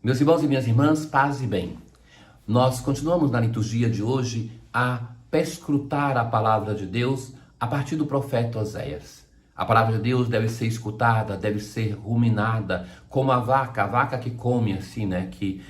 Meus irmãos e minhas irmãs, paz e bem. Nós continuamos na liturgia de hoje a perscrutar a palavra de Deus a partir do profeta Oséias. A palavra de Deus deve ser escutada, deve ser ruminada, como a vaca que come assim, né? Que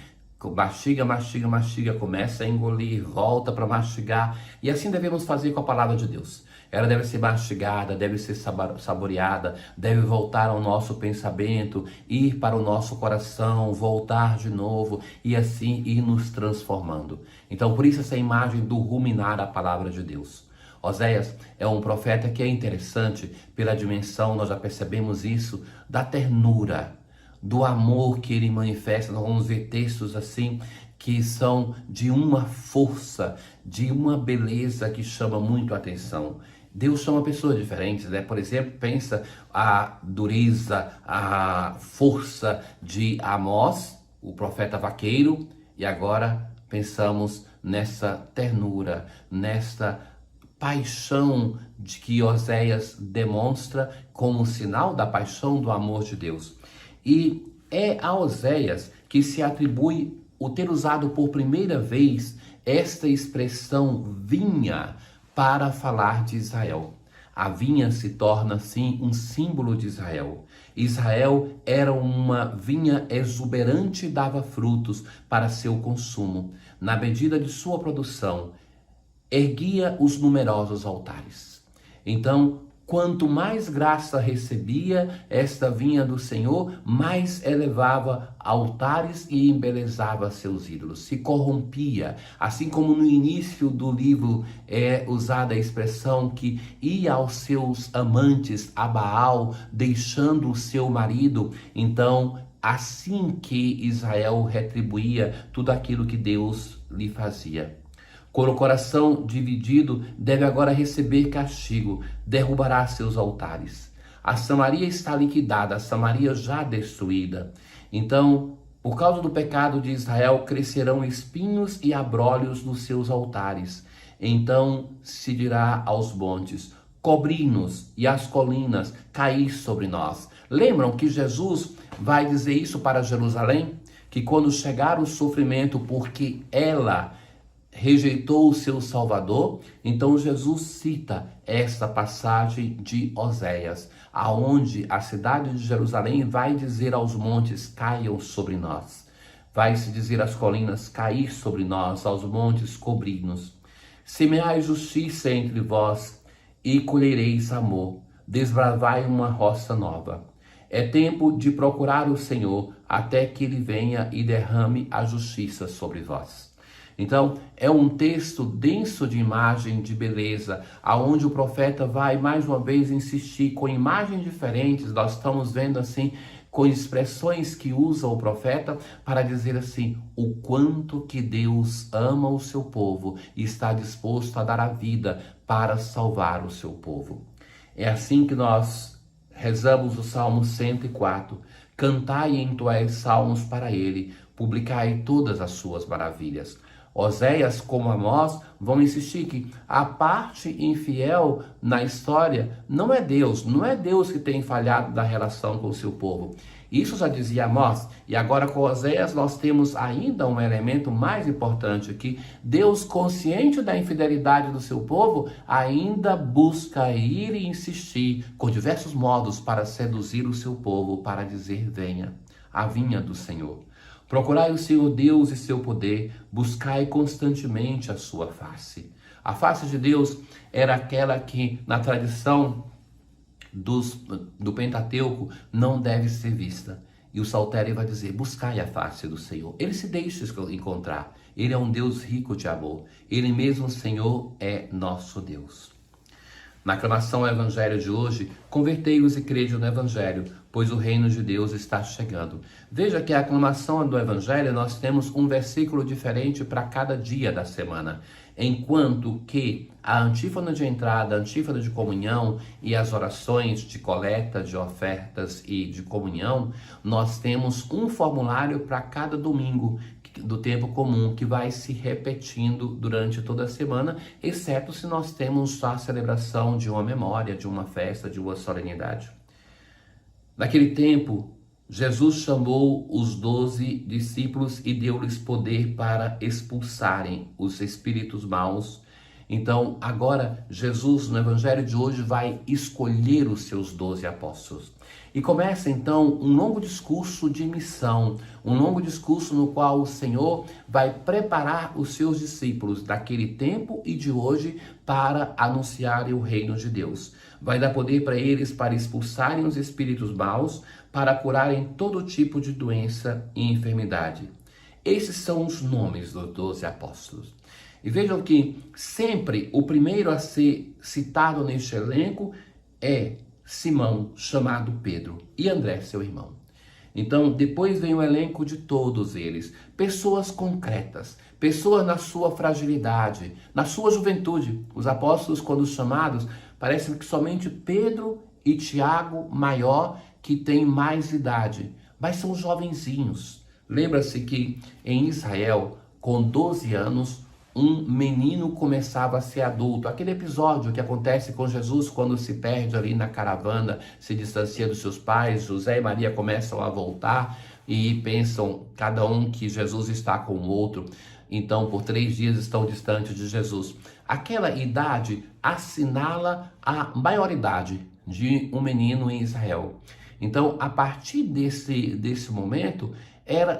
mastiga, mastiga, mastiga, começa a engolir, volta para mastigar. E assim devemos fazer com a palavra de Deus. Ela deve ser mastigada, deve ser saboreada, deve voltar ao nosso pensamento, ir para o nosso coração, voltar de novo e assim ir nos transformando. Então, por isso essa imagem do ruminar a palavra de Deus. Oséias é um profeta que é interessante pela dimensão, nós já percebemos isso, da ternura, do amor que ele manifesta. Nós vamos ver textos assim que são de uma força, de uma beleza que chama muito a atenção. Deus chama pessoas diferentes, né? Por exemplo, pensa a dureza, a força de Amós, o profeta vaqueiro, e agora pensamos nessa ternura, nessa paixão de que Oséias demonstra como sinal da paixão do amor de Deus. E é a Oséias que se atribui o ter usado por primeira vez esta expressão vinha para falar de Israel. A vinha se torna assim um símbolo de Israel. Israel era uma vinha exuberante e dava frutos para seu consumo. Na medida de sua produção, erguia os numerosos altares. Então, quanto mais graça recebia esta vinha do Senhor, mais elevava altares e embelezava seus ídolos. Se corrompia, assim como no início do livro é usada a expressão que ia aos seus amantes a Baal, deixando o seu marido. Então, assim que Israel retribuía tudo aquilo que Deus lhe fazia. Com o coração dividido, deve agora receber castigo, derrubará seus altares. A Samaria está liquidada, a Samaria já destruída. Então, por causa do pecado de Israel, crescerão espinhos e abrolhos nos seus altares. Então se dirá aos montes, cobri-nos, e às colinas, caí sobre nós. Lembram que Jesus vai dizer isso para Jerusalém? Que quando chegar o sofrimento, porque ela rejeitou o seu Salvador, então Jesus cita esta passagem de Oséias, aonde a cidade de Jerusalém vai dizer aos montes, caiam sobre nós. Vai se dizer às colinas, cair sobre nós, aos montes, cobri-nos. Semeai justiça entre vós e colhereis amor, desbravai uma roça nova. É tempo de procurar o Senhor até que ele venha e derrame a justiça sobre vós. Então, é um texto denso de imagem, de beleza, aonde o profeta vai mais uma vez insistir com imagens diferentes. Nós estamos vendo assim, com expressões que usa o profeta para dizer assim, o quanto que Deus ama o seu povo e está disposto a dar a vida para salvar o seu povo. É assim que nós rezamos o Salmo 104. Cantai e entoai salmos para ele, publicai todas as suas maravilhas. Oséias, como Amós, vão insistir que a parte infiel na história não é Deus que tem falhado na relação com o seu povo. Isso já dizia Amós, e agora com Oséias nós temos ainda um elemento mais importante aqui. Deus, consciente da infidelidade do seu povo, ainda busca ir e insistir com diversos modos para seduzir o seu povo, para dizer venha, a vinha do Senhor. Procurai o Senhor Deus e seu poder, buscai constantemente a sua face. A face de Deus era aquela que, na tradição do Pentateuco, não deve ser vista. E o Saltério vai dizer, buscai a face do Senhor. Ele se deixa encontrar. Ele é um Deus rico de amor. Ele mesmo, Senhor, é nosso Deus. Na aclamação ao Evangelho de hoje, convertei-vos e crede no Evangelho, pois o reino de Deus está chegando. Veja que a aclamação do Evangelho, nós temos um versículo diferente para cada dia da semana. Enquanto que a antífona de entrada, a antífona de comunhão e as orações de coleta, de ofertas e de comunhão, nós temos um formulário para cada domingo do tempo comum, que vai se repetindo durante toda a semana, exceto se nós temos a celebração de uma memória, de uma festa, de uma solenidade. Naquele tempo, Jesus chamou os 12 discípulos e deu-lhes poder para expulsarem os espíritos maus. Então, agora, Jesus, no Evangelho de hoje, vai escolher os seus 12 apóstolos. E começa, então, um longo discurso de missão, um longo discurso no qual o Senhor vai preparar os seus discípulos daquele tempo e de hoje para anunciarem o reino de Deus. Vai dar poder para eles para expulsarem os espíritos maus, para curarem todo tipo de doença e enfermidade. Esses são os nomes dos 12 apóstolos. E vejam que sempre o primeiro a ser citado neste elenco é Simão, chamado Pedro, e André, seu irmão. Então, depois vem o elenco de todos eles, pessoas concretas, pessoas na sua fragilidade, na sua juventude. Os apóstolos, quando chamados, parecem que somente Pedro e Tiago, maior, que tem mais idade, mas são jovenzinhos. Lembra-se que em Israel, com 12 anos, um menino começava a ser adulto. Aquele episódio que acontece com Jesus quando se perde ali na caravana, se distancia dos seus pais, José e Maria começam a voltar e pensam cada um que Jesus está com o outro. Então, por 3 dias estão distantes de Jesus. Aquela idade assinala a maioridade de um menino em Israel. Então, a partir desse momento,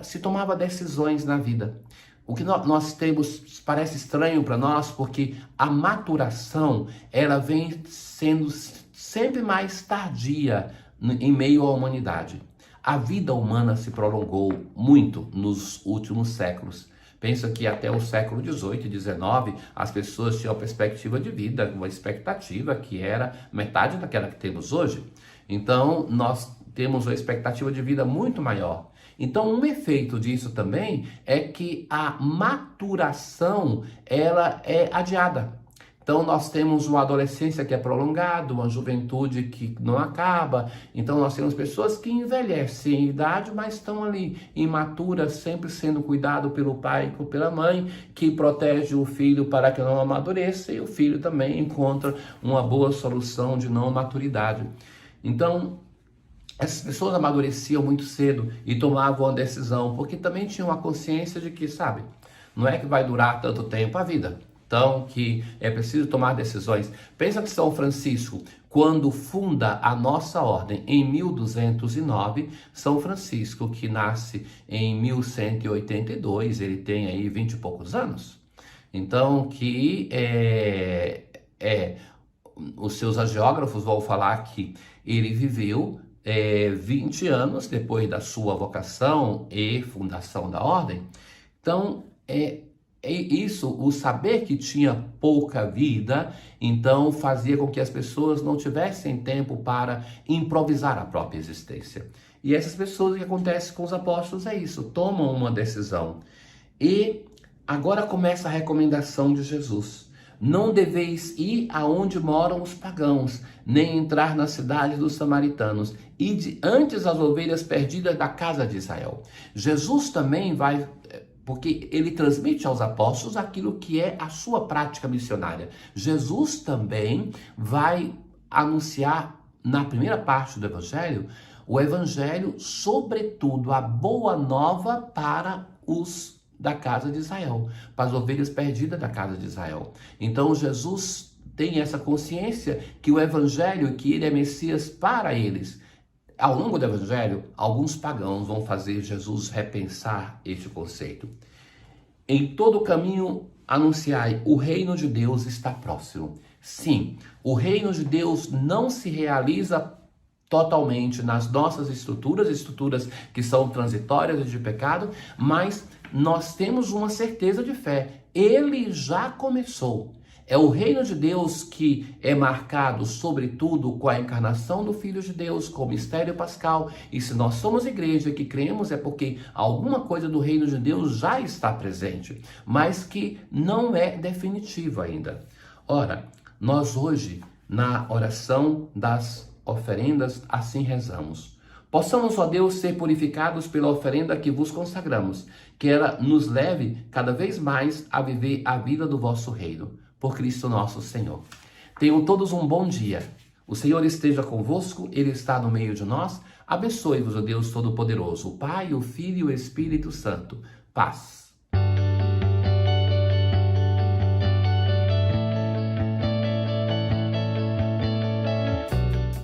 se tomava decisões na vida. O que nós temos parece estranho para nós, porque a maturação, ela vem sendo sempre mais tardia em meio à humanidade. A vida humana se prolongou muito nos últimos séculos. Pensa que até o século XVIII e XIX, as pessoas tinham uma perspectiva de vida, uma expectativa que era metade daquela que temos hoje. Então, nós temos uma expectativa de vida muito maior. Então, um efeito disso também é que a maturação, ela é adiada. Então, nós temos uma adolescência que é prolongada, uma juventude que não acaba. Então, nós temos pessoas que envelhecem em idade, mas estão ali imaturas, sempre sendo cuidado pelo pai e pela mãe, que protege o filho para que não amadureça, e o filho também encontra uma boa solução de não maturidade. Então, essas pessoas amadureciam muito cedo e tomavam a decisão, porque também tinham a consciência de que, sabe, não é que vai durar tanto tempo a vida. Então, que é preciso tomar decisões. Pensa que São Francisco, quando funda a nossa ordem em 1209, São Francisco, que nasce em 1182, ele tem aí 20 e poucos anos. Então, que os seus hagiógrafos vão falar que ele viveu 20 anos depois da sua vocação e fundação da ordem. Então, isso, o saber que tinha pouca vida, então fazia com que as pessoas não tivessem tempo para improvisar a própria existência. E essas pessoas, o que acontece com os apóstolos é isso, tomam uma decisão. E agora começa a recomendação de Jesus. Não deveis ir aonde moram os pagãos, nem entrar na cidade dos samaritanos. Ide antes as ovelhas perdidas da casa de Israel. Jesus também vai, porque ele transmite aos apóstolos aquilo que é a sua prática missionária. Jesus também vai anunciar na primeira parte do Evangelho, o Evangelho, sobretudo, a boa nova para os da casa de Israel, para as ovelhas perdidas da casa de Israel. Então Jesus tem essa consciência que o Evangelho, que ele é Messias para eles. Ao longo do Evangelho, alguns pagãos vão fazer Jesus repensar este conceito. Em todo caminho anunciai, o reino de Deus está próximo. Sim, o reino de Deus não se realiza totalmente nas nossas estruturas que são transitórias e de pecado, mas nós temos uma certeza de fé. Ele já começou. É o reino de Deus que é marcado, sobretudo, com a encarnação do Filho de Deus, com o mistério pascal. E se nós somos igreja que cremos, é porque alguma coisa do reino de Deus já está presente, mas que não é definitivo ainda. Ora, nós hoje, na oração das oferendas, assim rezamos. Possamos, ó Deus, ser purificados pela oferenda que vos consagramos, que ela nos leve cada vez mais a viver a vida do vosso reino. Por Cristo nosso Senhor. Tenham todos um bom dia. O Senhor esteja convosco, Ele está no meio de nós. Abençoe-vos o Deus Todo-Poderoso, o Pai, o Filho e o Espírito Santo. Paz.